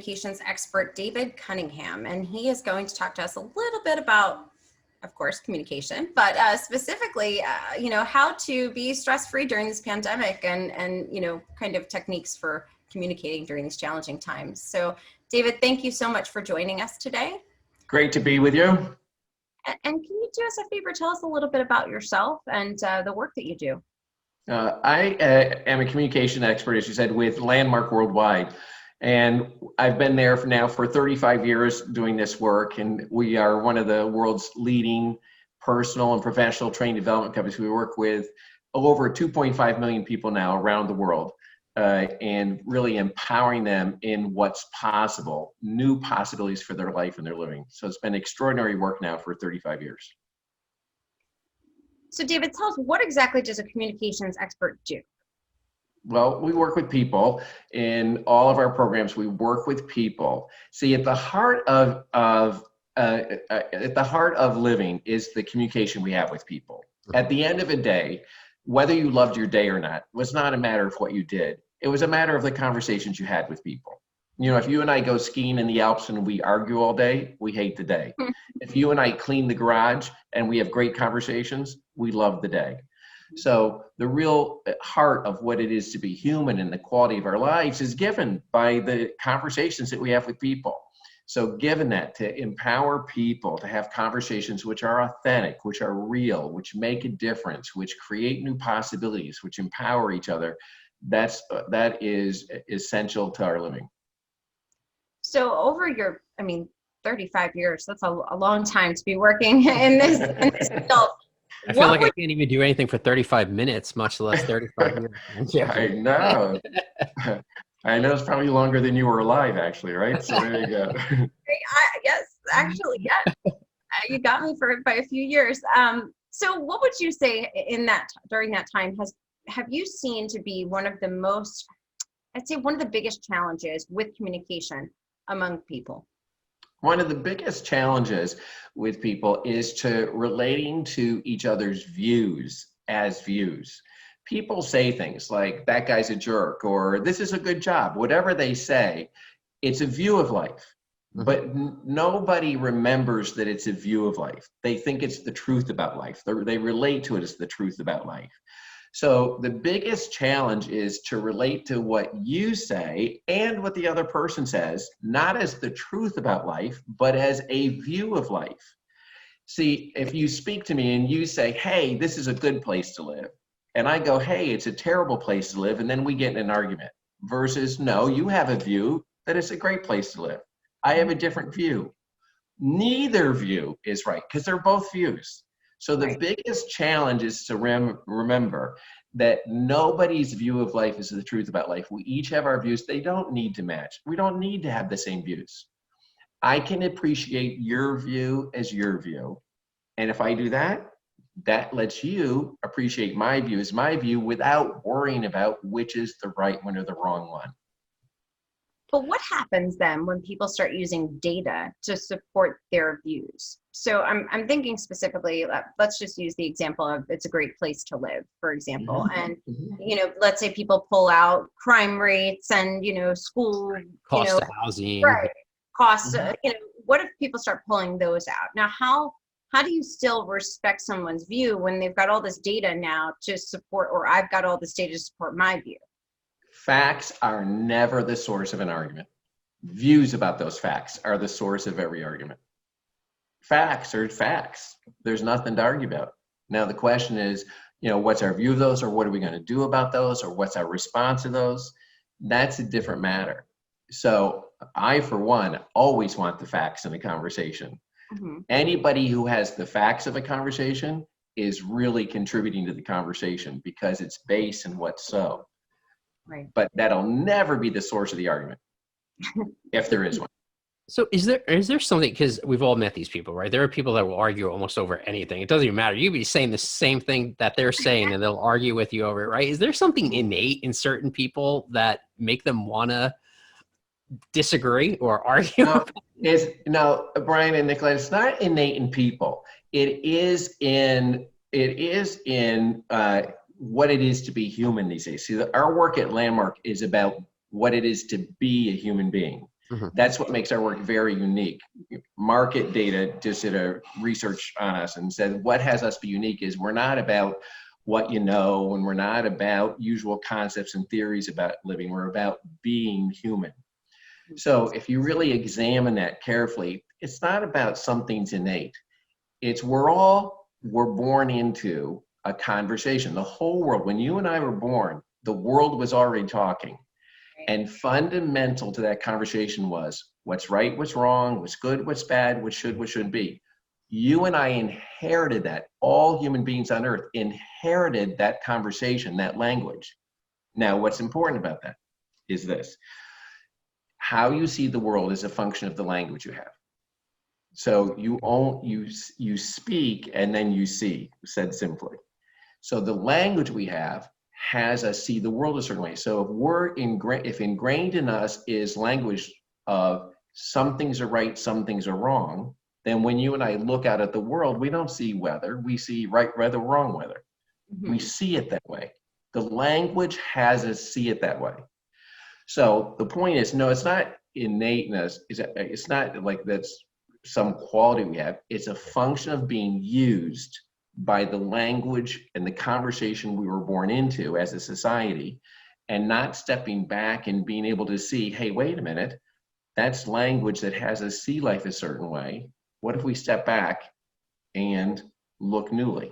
communications expert, David Cunningham, and he is going to talk to us a little bit about, of course, communication, but specifically, how to be stress-free during this pandemic and kind of techniques for communicating during these challenging times. So, David, thank you so much for joining us today. Great to be with you. And can you do us a favor, tell us a little bit about yourself and the work that you do? I am a communication expert, as you said, with Landmark Worldwide. And I've been there now for 35 years doing this work. And we are one of the world's leading personal and professional training development companies. We work with over 2.5 million people now around the world and really empowering them in what's possible, new possibilities for their life and their living. So it's been extraordinary work now for 35 years. So David, tell us, what exactly does a communications expert do? Well, we work with people in all of our programs. We work with people. See, at the heart of living is the communication we have with people. At the end of a day, whether you loved your day or not was not a matter of what you did. It was a matter of the conversations you had with people. You know, if you and I go skiing in the Alps and we argue all day, we hate the day. If you and I clean the garage and we have great conversations, we love the day. So the real heart of what it is to be human and the quality of our lives is given by the conversations that we have with people. So given that, to empower people to have conversations which are authentic, which are real, which make a difference, which create new possibilities, which empower each other, that is essential to our living. So over your, 35 years, that's a long time to be working in this field. I feel like I can't even do anything for 35 minutes, much less 35 years. I know. I know it's probably longer than you were alive, actually, right? So there you go. Yes, actually, yeah. You got me by a few years. So what would you say during that time have you seen to be one of the most, I'd say one of the biggest challenges with communication among people? One of the biggest challenges with people is to relating to each other's views as views. People say things like, that guy's a jerk, or this is a good job. Whatever they say, it's a view of life. But nobody remembers that it's a view of life. They think it's the truth about life. They relate to it as the truth about life. So the biggest challenge is to relate to what you say and what the other person says, not as the truth about life, but as a view of life. See, if you speak to me and you say, hey, this is a good place to live, and I go, hey, it's a terrible place to live, and then we get in an argument, versus, no, you have a view that it's a great place to live. I have a different view. Neither view is right, because they're both views. So the biggest challenge is to remember that nobody's view of life is the truth about life. We each have our views. They don't need to match. We don't need to have the same views. I can appreciate your view as your view. And if I do that, that lets you appreciate my view as my view without worrying about which is the right one or the wrong one. But what happens then when people start using data to support their views? So I'm thinking specifically, let's just use the example of it's a great place to live, for example. And, let's say people pull out crime rates and, school, cost of housing. Right. Costs, what if people start pulling those out? Now, how do you still respect someone's view when they've got all this data now to support, or I've got all this data to support my view? Facts are never the source of an argument. Views about those facts are the source of every argument. Facts are facts. There's nothing to argue about. Now the question is, what's our view of those, or what are we going to do about those, or what's our response to those? That's a different matter. So I, for one, always want the facts in a conversation. Anybody who has the facts of a conversation is really contributing to the conversation because it's based in what's so. Right. But that'll never be the source of the argument, if there is one. So is there something, because we've all met these people, right? There are people that will argue almost over anything. It doesn't even matter. You could be saying the same thing that they're saying and they'll argue with you over it, right? Is there something innate in certain people that make them want to disagree or argue? No, Brian and Nicola, it's not innate in people. It is in what it is to be human these days. See, our work at Landmark is about what it is to be a human being. Mhm. That's what makes our work very unique. Market data just did a research on us and said, what has us be unique is we're not about what you know, and we're not about usual concepts and theories about living. We're about being human. So if you really examine that carefully, it's not about something's innate. It's we're born into a conversation. The whole world, when you and I were born, the world was already talking. And fundamental to that conversation was what's right, what's wrong, what's good, what's bad, what should, what shouldn't be. You and I inherited that. All human beings on earth inherited that conversation, that language. Now, what's important about that is this. How you see the world is a function of the language you have. So you speak and then you see, said simply. So the language we have has us see the world a certain way. So if ingrained in us is language of some things are right, some things are wrong, then when you and I look out at the world, we don't see weather, we see right weather, wrong weather. We see it that way. The language has us see it that way. So the point is, no, it's not innateness. It's not like that's some quality we have. It's a function of being used by the language and the conversation we were born into as a society, and not stepping back and being able to see, hey, wait a minute, that's language that has us see life a certain way. What if we step back and look newly?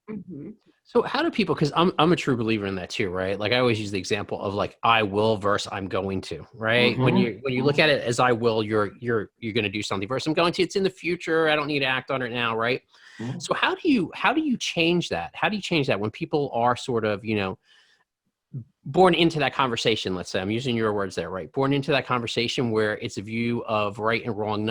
Mm-hmm. So how do people, because I'm a true believer in that too, right? Like I always use the example of like I will versus I'm going to, right? When you look at it as I will, you're going to do something versus I'm going to, it's in the future. I don't need to act on it now, right? Mhm. So how do you change that? How do you change that when people are sort of, born into that conversation? Let's say, I'm using your words there, right? Born into that conversation where it's a view of right and wrong,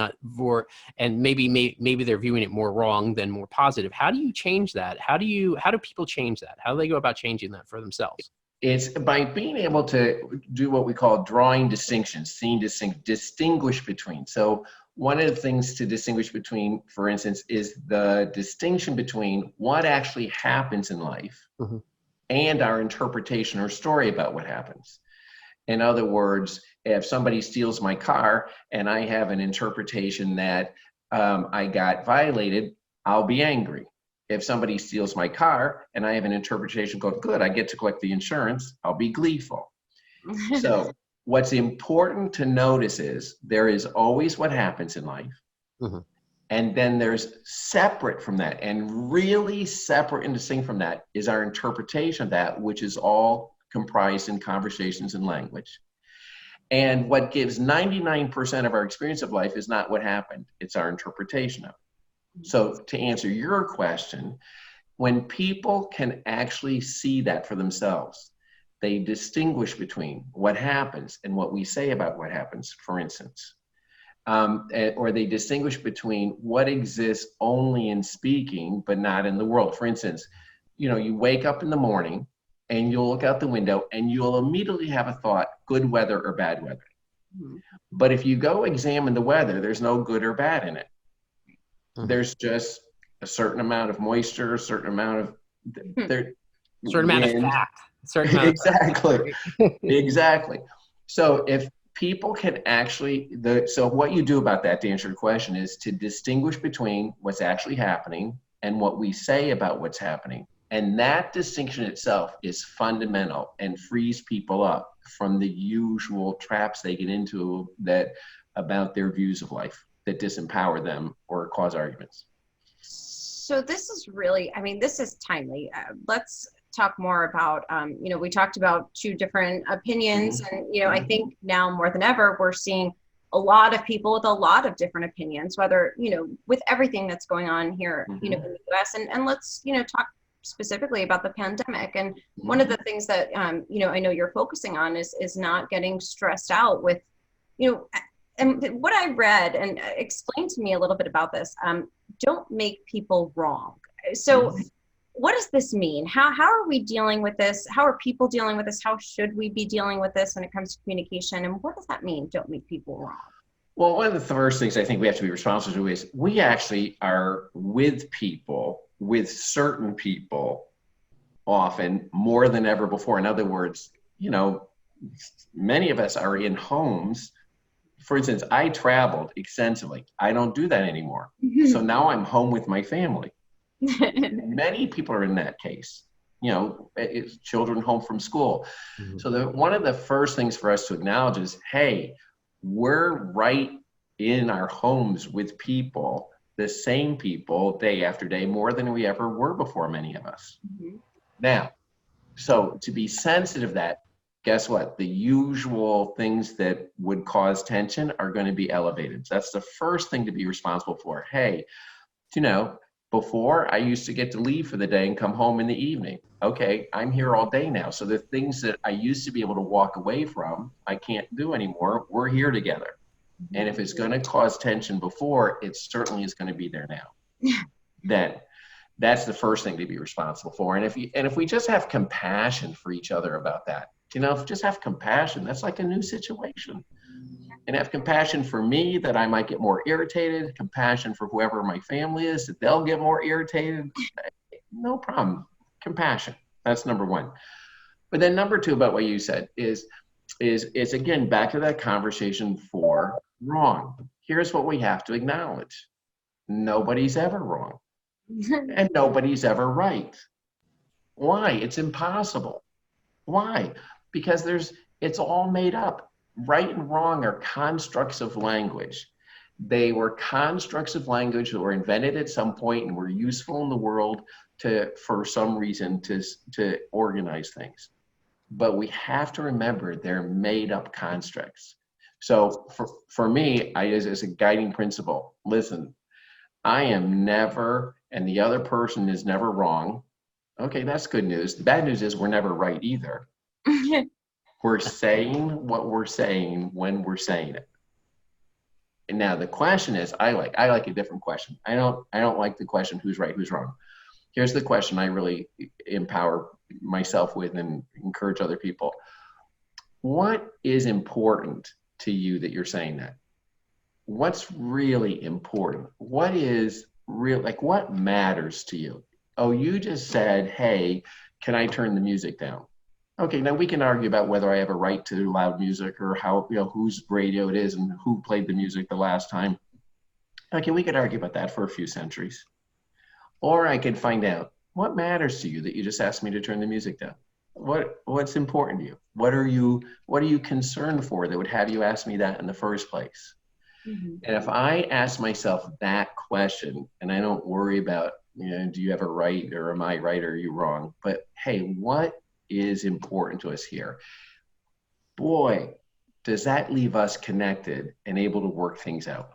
and maybe they're viewing it more wrong than more positive. How do you change that? How do people change that? How do they go about changing that for themselves? It's by being able to do what we call drawing distinctions, distinguish between. So one of the things to distinguish between, for instance, is the distinction between what actually happens in life and our interpretation or story about what happens. In other words, if somebody steals my car and I have an interpretation that I got violated, I'll be angry. If somebody steals my car and I have an interpretation going, good, I get to collect the insurance, I'll be gleeful. So what's important to notice is there is always what happens in life. And then there's separate from that, and really separate and distinct from that is our interpretation of that, which is all comprised in conversations and language. And what gives 99% of our experience of life is not what happened, it's our interpretation of it. So to answer your question, when people can actually see that for themselves, they distinguish between what happens and what we say about what happens, for instance. Or they distinguish between what exists only in speaking, but not in the world. For instance, you wake up in the morning and you'll look out the window and you'll immediately have a thought, good weather or bad weather. But if you go examine the weather, there's no good or bad in it. There's just a certain amount of moisture, a certain amount of Certain amount of fact. Exactly. Exactly. So if people can actually, so what you do about that, to answer your question, is to distinguish between what's actually happening and what we say about what's happening. And that distinction itself is fundamental and frees people up from the usual traps they get into about their views of life that disempower them or cause arguments. So this is really, this is timely. Let's talk more about, we talked about two different opinions, and, I think now more than ever, we're seeing a lot of people with a lot of different opinions, whether, with everything that's going on here, in the US, and let's, talk specifically about the pandemic. And one of the things that, I know you're focusing on is not getting stressed out with, and what I read, and explain to me a little bit about this, don't make people wrong. So what does this mean? How are we dealing with this? How are people dealing with this? How should we be dealing with this when it comes to communication? And what does that mean, don't make people wrong? Well, one of the first things I think we have to be responsible to is we actually are with certain people, often more than ever before. In other words, many of us are in homes for instance, I traveled extensively. I don't do that anymore. So now I'm home with my family. Many people are in that case. It's children home from school. Mhm. So one of the first things for us to acknowledge is, hey, we're right in our homes with people, the same people, day after day, more than we ever were before, many of us. Now, so to be sensitive to that, guess what? The usual things that would cause tension are going to be elevated. So that's the first thing to be responsible for. Hey, before I used to get to leave for the day and come home in the evening. Okay, I'm here all day now. So the things that I used to be able to walk away from, I can't do anymore. We're here together. And if it's going to cause tension before, it certainly is going to be there now. Then that's the first thing to be responsible for. And if we just have compassion for each other about that, just have compassion, that's like a new situation. And have compassion for me that I might get more irritated, compassion for whoever my family is, that they'll get more irritated. No problem. Compassion. That's number one. But then number two about what you said is again, back to that conversation for wrong. Here's what we have to acknowledge. Nobody's ever wrong. And nobody's ever right. Why? It's impossible. Why? Because it's all made up. Right and wrong are constructs of language. They were constructs of language that were invented at some point and were useful in the world for some reason to organize things. But we have to remember they're made up constructs. So for me, as a guiding principle, listen, I am never, and the other person is never wrong. Okay, that's good news. The bad news is we're never right either. We're saying what we're saying when we're saying it. And now the question is, I like a different question. I don't like the question, who's right, who's wrong. Here's the question I really empower myself with and encourage other people. What is important to you that you're saying that? What's really important? What is real, like what matters to you? Oh, you just said, hey, can I turn the music down? Okay, now we can argue about whether I have a right to loud music or how, whose radio it is and who played the music the last time. Okay, we could argue about that for a few centuries. Or I could find out what matters to you that you just asked me to turn the music down. What's important to you? What are you concerned for that would have you ask me that in the first place? Mm-hmm. And if I ask myself that question and I don't worry about, do you have a right or am I right or are you wrong? But hey, what is important to us here? Boy, does that leave us connected and able to work things out.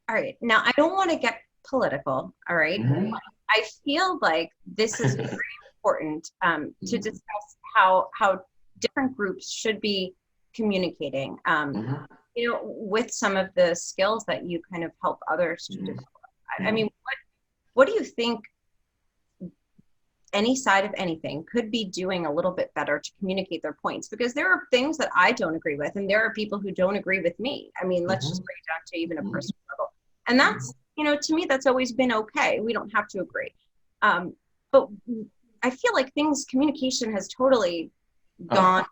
All right. Now, I don't want to get political, all right? Mm-hmm. I feel like this is very important to discuss how different groups should be communicating, with some of the skills that you kind of help others to develop. I mean, what do you think any side of anything could be doing a little bit better to communicate their points? Because there are things that I don't agree with, and there are people who don't agree with me. I mean, let's just break it down to even a personal level. And that's, to me, that's always been okay. We don't have to agree. But I feel like communication has totally gone.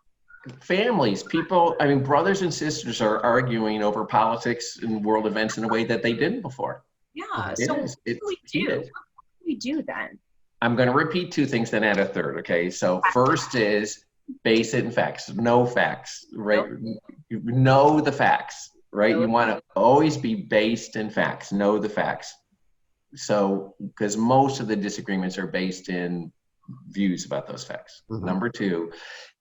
Families, people, brothers and sisters are arguing over politics and world events in a way that they didn't before. Yeah. So what do we do? What do we do then? I'm going to repeat two things, then add a third. Okay. So first is base it in facts. Know facts, right? Know the facts, right? You want to always be based in facts. Know the facts. So, because most of the disagreements are based in views about those facts. Mm-hmm. Number two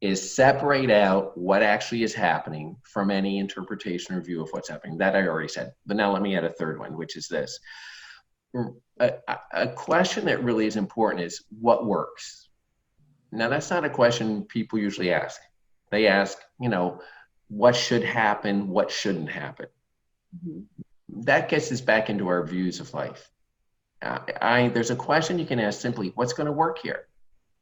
is separate out what actually is happening from any interpretation or view of what's happening. That I already said. But now let me add a third one, which is this. A question that really is important is what works. Now, that's not a question people usually ask. They ask, what should happen, what shouldn't happen. Mm-hmm. That gets us back into our views of life. There's a question you can ask simply, what's going to work here?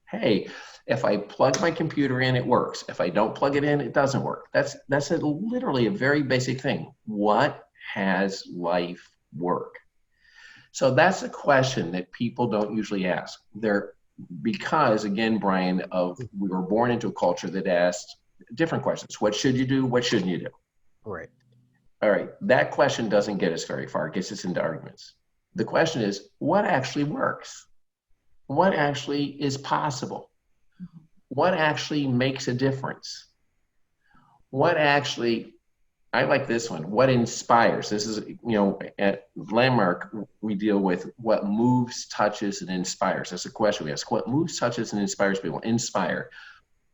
Hey, if I plug my computer in, it works. If I don't plug it in, it doesn't work. That's literally a very basic thing. What has life work? So that's a question that people don't usually ask. Because again, Brian, we were born into a culture that asked different questions. What should you do? What shouldn't you do? Right. All right, that question doesn't get us very far. It gets us into arguments. The question is, what actually works? What actually is possible? What actually makes a difference? What actually, I like this one, what inspires? This is, at Landmark, we deal with what moves, touches, and inspires. That's a question we ask. What moves, touches, and inspires people? Inspire.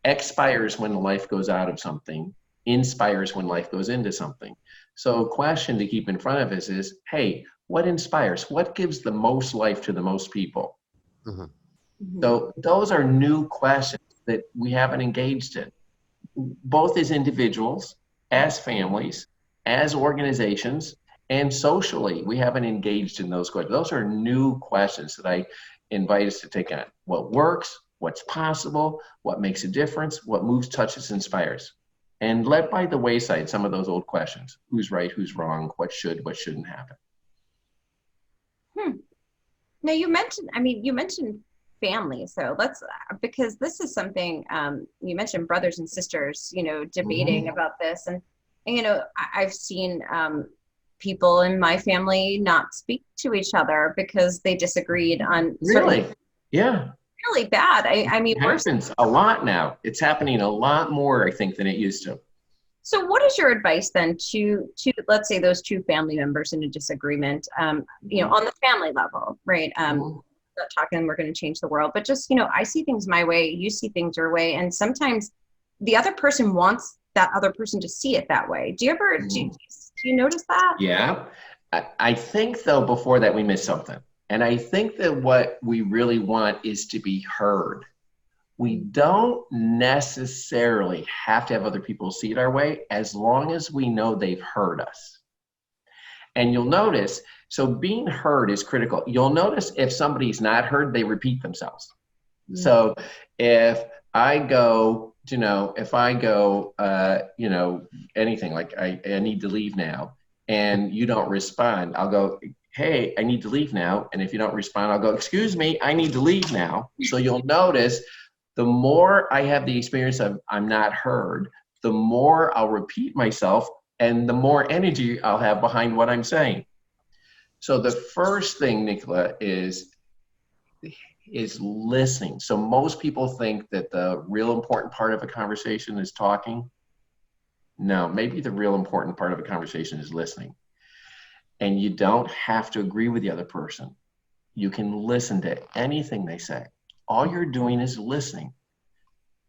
Expires when life goes out of something. Inspires when life goes into something. So a question to keep in front of us is, hey, what inspires? What gives the most life to the most people? Mm-hmm. So those are new questions that we haven't engaged in, both as individuals, as families, as organizations, and socially. We haven't engaged in those questions. Those are new questions that I invite us to take on. What works, what's possible, what makes a difference, what moves, touches, inspires. And let by the wayside some of those old questions. Who's right, who's wrong, what should, what shouldn't happen. Now you mentioned family. So let's, because this is something, you mentioned brothers and sisters, debating about this. And I've seen people in my family not speak to each other because they disagreed on Really? Yeah. really bad. I mean, It happens a lot now. It's happening a lot more, I think, than it used to. So what is your advice then to let's say those two family members in a disagreement, on the family level, right? Not talking we're going to change the world, but just, I see things my way, you see things your way. And sometimes the other person wants that other person to see it that way. Do you ever, do you notice that? Yeah. I think, though, before that, we missed something. And I think that what we really want is to be heard. We don't necessarily have to have other people see it our way as long as we know they've heard us. And you'll notice, so being heard is critical. You'll notice if somebody's not heard, they repeat themselves. So if I go, anything like I need to leave now, and you don't respond, I'll go, hey, I need to leave now. And if you don't respond, I'll go, excuse me, I need to leave now. So you'll notice the more I have the experience of I'm not heard, the more I'll repeat myself and the more energy I'll have behind what I'm saying. So the first thing, Nicola, is listening. So most people think that the real important part of a conversation is talking. No, maybe the real important part of a conversation is listening. And you don't have to agree with the other person. You can listen to anything they say. All you're doing is listening.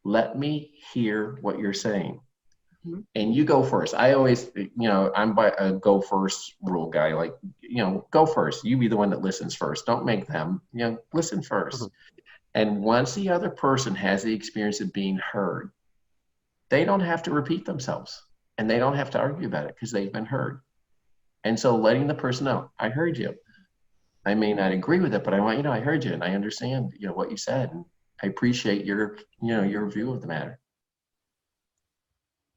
Let me hear what you're saying. And you go first. I always, I'm by a go first rule guy. Like, go first. You be the one that listens first. Don't make them, listen first. And once the other person has the experience of being heard, they don't have to repeat themselves and they don't have to argue about it because they've been heard. And so letting the person know, I heard you. I may not agree with it, but I want you to know I heard you and I understand, what you said. And I appreciate your view of the matter.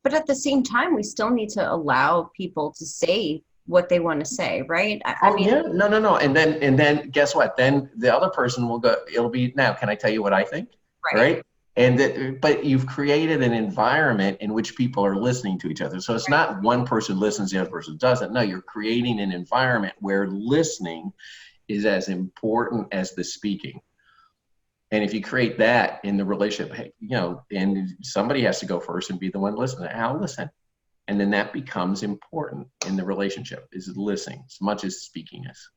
But at the same time, we still need to allow people to say what they want to say, right? Yeah, no. And then guess what? Then the other person will go, it'll be, now, can I tell you what I think? Right? But you've created an environment in which people are listening to each other. So it's not one person listens, the other person doesn't. No, you're creating an environment where listening is as important as the speaking. And if you create that in the relationship, and somebody has to go first and be the one listening, I'll listen. And then that becomes important in the relationship, is listening as much as speaking is.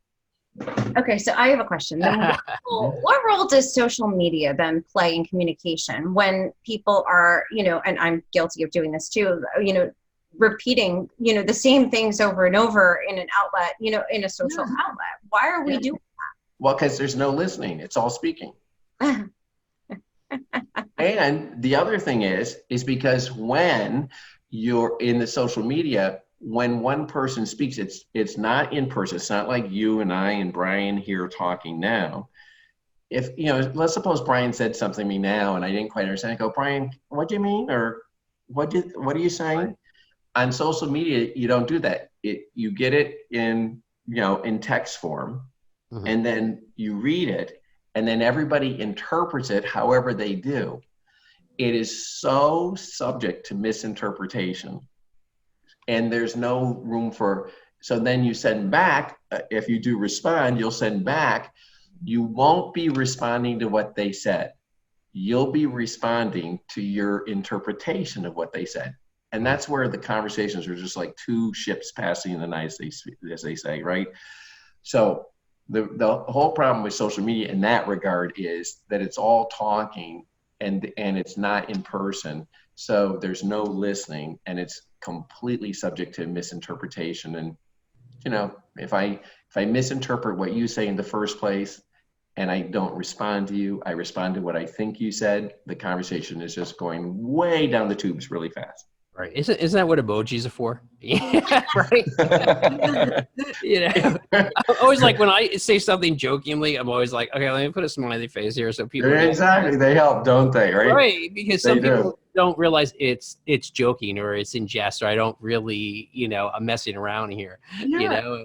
Okay, so I have a question. Then what role does social media then play in communication when people are, and I'm guilty of doing this too, repeating, the same things over and over in an outlet, in a social outlet? Why are we doing that? Well, because there's no listening. It's all speaking. And the other thing is because when you're in the social media, when one person speaks, it's not in person. It's not like you and I and Brian here talking now. If, let's suppose Brian said something to me now and I didn't quite understand. I go, Brian, what do you mean? Or what are you saying? Right. On social media, you don't do that. You get it in, in text form, and then you read it, and then everybody interprets it however they do. It is so subject to misinterpretation. and there's no room for, so then you send back, if you do respond, you'll send back, you won't be responding to what they said. You'll be responding to your interpretation of what they said. And that's where the conversations are just like two ships passing in the night, as they say, right? So the whole problem with social media in that regard is that it's all talking and it's not in person. So there's no listening, and it's completely subject to misinterpretation. And if I misinterpret what you say in the first place, and I don't respond to you, I respond to what I think you said, the conversation is just going way down the tubes really fast. Right. Isn't that what emojis are for? Yeah, right. I'm always like, when I say something jokingly, I'm always like, okay, let me put a smiley face here so people Exactly. They help, don't they? Right. Right. Because some people don't realize it's joking or it's in jest, or I don't really, I'm messing around here. Yeah.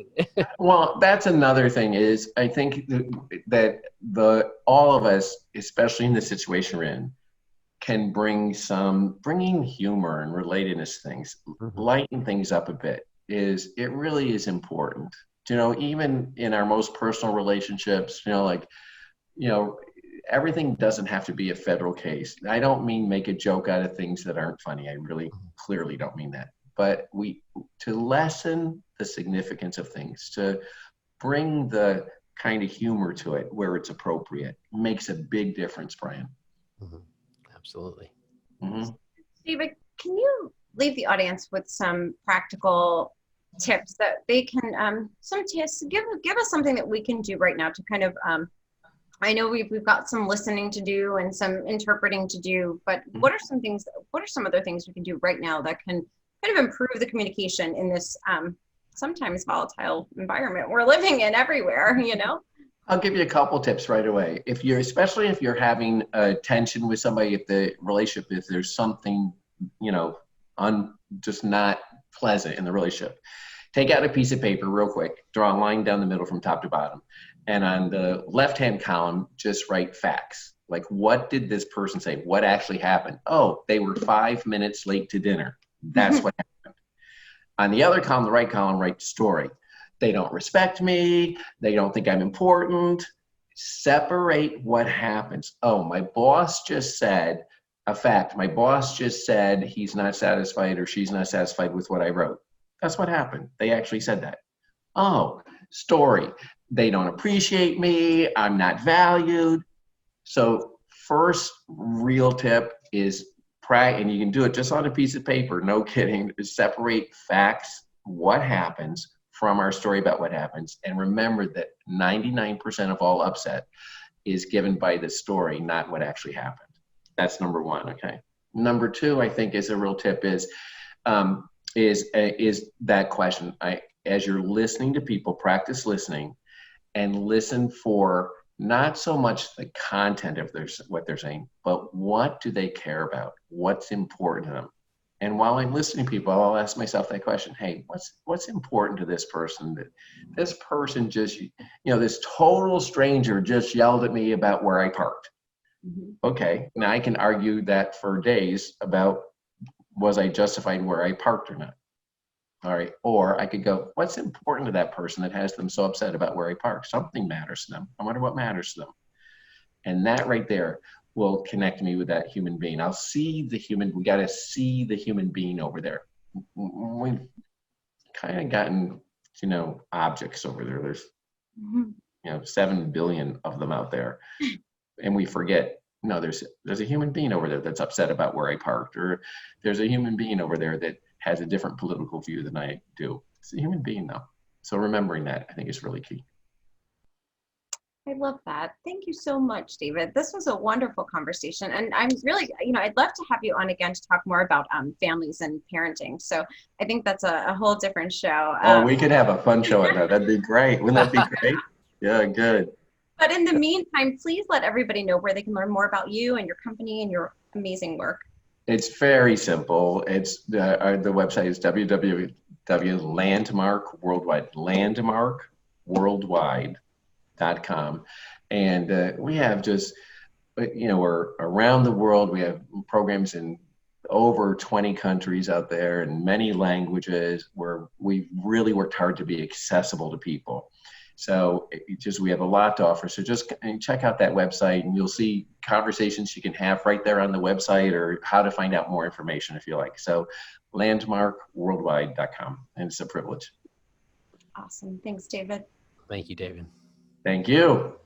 Well, that's another thing is I think that all of us, especially in the situation we're in, can bringing humor and relatedness things, lighten things up a bit. It really is important. Even in our most personal relationships, everything doesn't have to be a federal case. I don't mean make a joke out of things that aren't funny. I really clearly don't mean that. But to lessen the significance of things, to bring the kind of humor to it where it's appropriate, makes a big difference, Brian. Mm-hmm. Absolutely. Mm-hmm. David, can you leave the audience with some practical tips that they can, some tips, give us something that we can do right now to kind of, I know we've got some listening to do and some interpreting to do, but what are some other things we can do right now that can kind of improve the communication in this sometimes volatile environment we're living in everywhere, I'll give you a couple tips right away. Especially if you're having a tension with somebody, if the relationship, if there's something, just not pleasant in the relationship, take out a piece of paper real quick, draw a line down the middle from top to bottom. And on the left-hand column, just write facts. Like, what did this person say? What actually happened? Oh, they were 5 minutes late to dinner. That's what happened. On the other column, the right column, write story. They don't respect me. They don't think I'm important. Separate what happens. Oh, my boss just said a fact. My boss just said he's not satisfied or she's not satisfied with what I wrote. That's what happened. They actually said that. Oh, story. They don't appreciate me. I'm not valued. So first real tip is and you can do it just on a piece of paper. No kidding. Separate facts, what happens, from our story about what happens. And remember that 99% of all upset is given by the story, not what actually happened. That's number one, okay? Number two, I think is a real tip is that question. As you're listening to people, practice listening and listen for not so much the content of what they're saying, but what do they care about? What's important to them? And while I'm listening to people, I'll ask myself that question. Hey, what's important to this person? That this person just, this total stranger just yelled at me about where I parked. Mm-hmm. Okay, now I can argue that for days about was I justified where I parked or not? All right, or I could go, what's important to that person that has them so upset about where I parked? Something matters to them. I wonder what matters to them. And that right there will connect me with that human being. I'll see we got to see the human being over there. We've kind of gotten, objects over there. There's, 7 billion of them out there. And we forget, no, there's a human being over there that's upset about where I parked, or there's a human being over there that has a different political view than I do. It's a human being though. So remembering that, I think, is really key. I love that. Thank you so much, David. This was a wonderful conversation. And I'm really, I'd love to have you on again to talk more about families and parenting. So I think that's a whole different show. We could have a fun show on that. That'd be great. Wouldn't that be great? Yeah, good. But in the meantime, please let everybody know where they can learn more about you and your company and your amazing work. It's very simple. It's the website is www.landmarkworldwide.com. And we have just, we're around the world. We have programs in over 20 countries out there in many languages, where we've really worked hard to be accessible to people. So we have a lot to offer. So just check out that website, and you'll see conversations you can have right there on the website, or how to find out more information if you like. So landmarkworldwide.com, and it's a privilege. Awesome. Thanks, David. Thank you, David. Thank you.